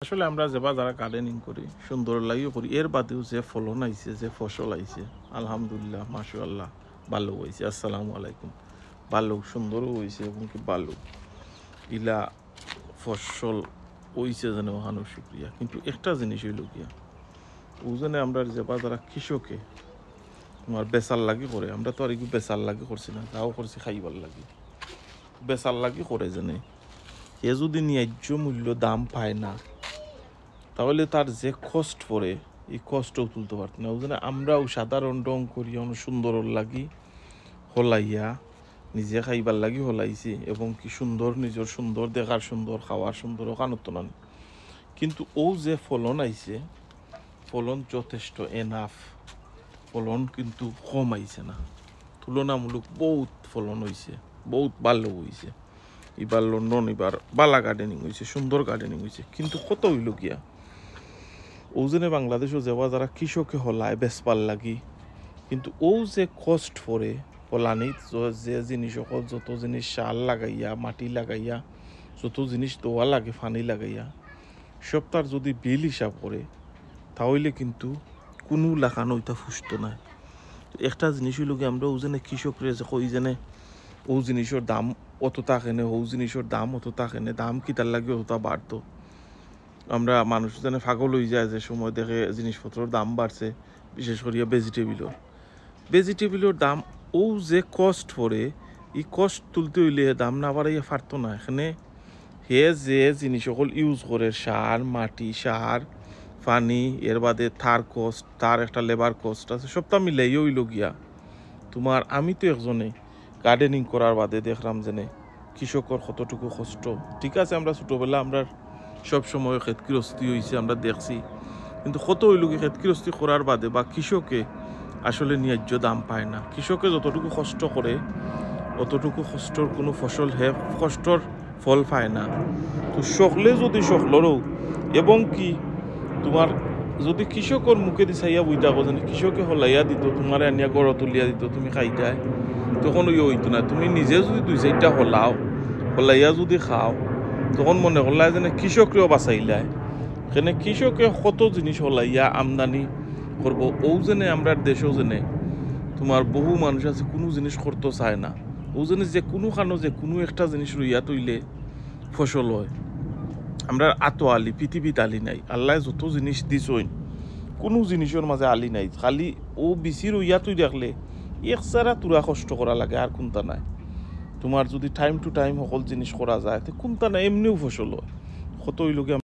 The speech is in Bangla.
আসলে আমরা যারা গার্ডেনিং করি সুন্দর লাগিও করি, এর বাদেও যে ফলন আইছে, যে ফসল আইছে, আলহামদুলিল্লাহ মাশাআল্লাহ ভালো হয়েছে। আসসালামু আলাইকুম। ভালো সুন্দরও হয়েছে এবং কি ভালো ইলা ফসল হইছে যেন ওখানো শুক্রিয়া। কিন্তু একটা জিনিস হইল গিয়া ওজনে আমরা যারা কৃষকে তোমার বেচার লাগি করে, আমরা তো আর একটু বেচার লাগি করছি না, তাও করছি খাইবার লাগি। বেচার লাগি করে যেন এ যদি ন্যায্য মূল্য দাম পায় না, তাহলে তার যে কষ্ট পড়ে এই কষ্টও তুলতে পারত না। ওই জন্য আমরাও সাধারণ রং করি সুন্দর লাগি হলাইয়া নিজে খাইবার লাগি হলাইছি এবং কি সুন্দর নিজের সুন্দর দেখার সুন্দর খাওয়ার সুন্দর ওখানত নান। কিন্তু ও যে ফলন আইছে, ফলন যথেষ্ট এনাফ, ফলন কিন্তু কম আইছে না, তুলনামূলক বহুত ফলন হয়েছে, বহুত ভালো হয়েছে। এবার লন্ডন এবার বালা গার্ডেনিং হয়েছে, সুন্দর গার্ডেনিং হয়েছে। কিন্তু কত হইল গিয়া ওজনে বাংলাদেশও যারা কৃষকে হলায় বেসপার লাগি, কিন্তু ও যে কষ্ট পরে হলানিত যে জিনিস যত জিনিস সার লাগাইয়া মাটি লাগাইয়া যত জিনিস দোয়া লাগে ফানি লাগাইয়া সব তার যদি বিল হিসাব করে, তাহলে কিন্তু কোনো লাগানো ওইটা ফুসতো না। একটা জিনিস হইল কি আমরা ওজনে কৃষকরে যে কই যেনে ও জিনিসের দাম অত থাকেনে, ও জিনিসের দাম অত থাকেনে, দাম কিতার লাগে অতটা বাড়তো। আমরা মানুষ যেন পাগল হয়ে যায় যে সময় দেখে জিনিসপত্রের দাম বাড়ছে, বিশেষ করিয়া ভেজিটেবিলের দাম ও যে কষ্ট পড়ে এই কষ্ট তুলতে হইলে দাম না বাড়াইয়া পারতো না। এখানে হে যে জিনিস সকল ইউজ করে সার মাটি সার পানি, এর বাদে তার কষ্ট, তার একটা লেবার কষ্ট আছে, সবটা মিলাই হইল গিয়া তোমার। আমি তো একজনে গার্ডেনিং করার বাদে দেখলাম যেনে কৃষকর কতটুকু কষ্ট। ঠিক আছে আমরা ছোটোবেলা আমরা সবসময় ক্ষেতগৃহস্থী হয়েছে আমরা দেখছি, কিন্তু কত হইল কি ক্ষেতগৃহস্থী করার বাদে বা কৃষকে আসলে ন্যায্য দাম পায় না। কৃষকে যতটুকু কষ্ট করে অতটুকু কষ্টর কোনো ফসল কষ্টর ফল পায় না। তো সকলে যদি সকলেরও এবং কি তোমার যদি কৃষকর মুখে দি চাইয়া বইটা যেন কৃষকে হলাইয়া দিত, তোমার আনিয়া গড় তুলিয়া দিত, তুমি খাইতাই, তখন ওই হইতো না। তুমি নিজে যদি 2-4টা হলাইয়া যদি খাও, তখন মনে করলাই যেন কৃষকরেও বাঁচাইলাই। সেখানে কৃষকে কত জিনিস হলাইয়া আমদানি করবো। ও যেনে আমরা দেশেও যেনে তোমার বহু মানুষ আছে কোনো জিনিস করতে চায় না। ও যেনে যে কোনো খানো যে কোনো একটা জিনিস রইয়া তৈলে ফসল হয়। আমরা আলি পৃথিবীত আলি নাই, আল্লাহ যত জিনিস দিছইন কোনো জিনিসের মাঝে আলি নাই, খালি ও বিচি রইয়া তুই দেখলে একসারা তোরা কষ্ট করা লাগে আর কোনটা নাই। তোমার যদি টাইম টু টাইম সকল জিনিস করা যায় তো কোনটা নাই, এমনিও ফসল হয়। কত হইল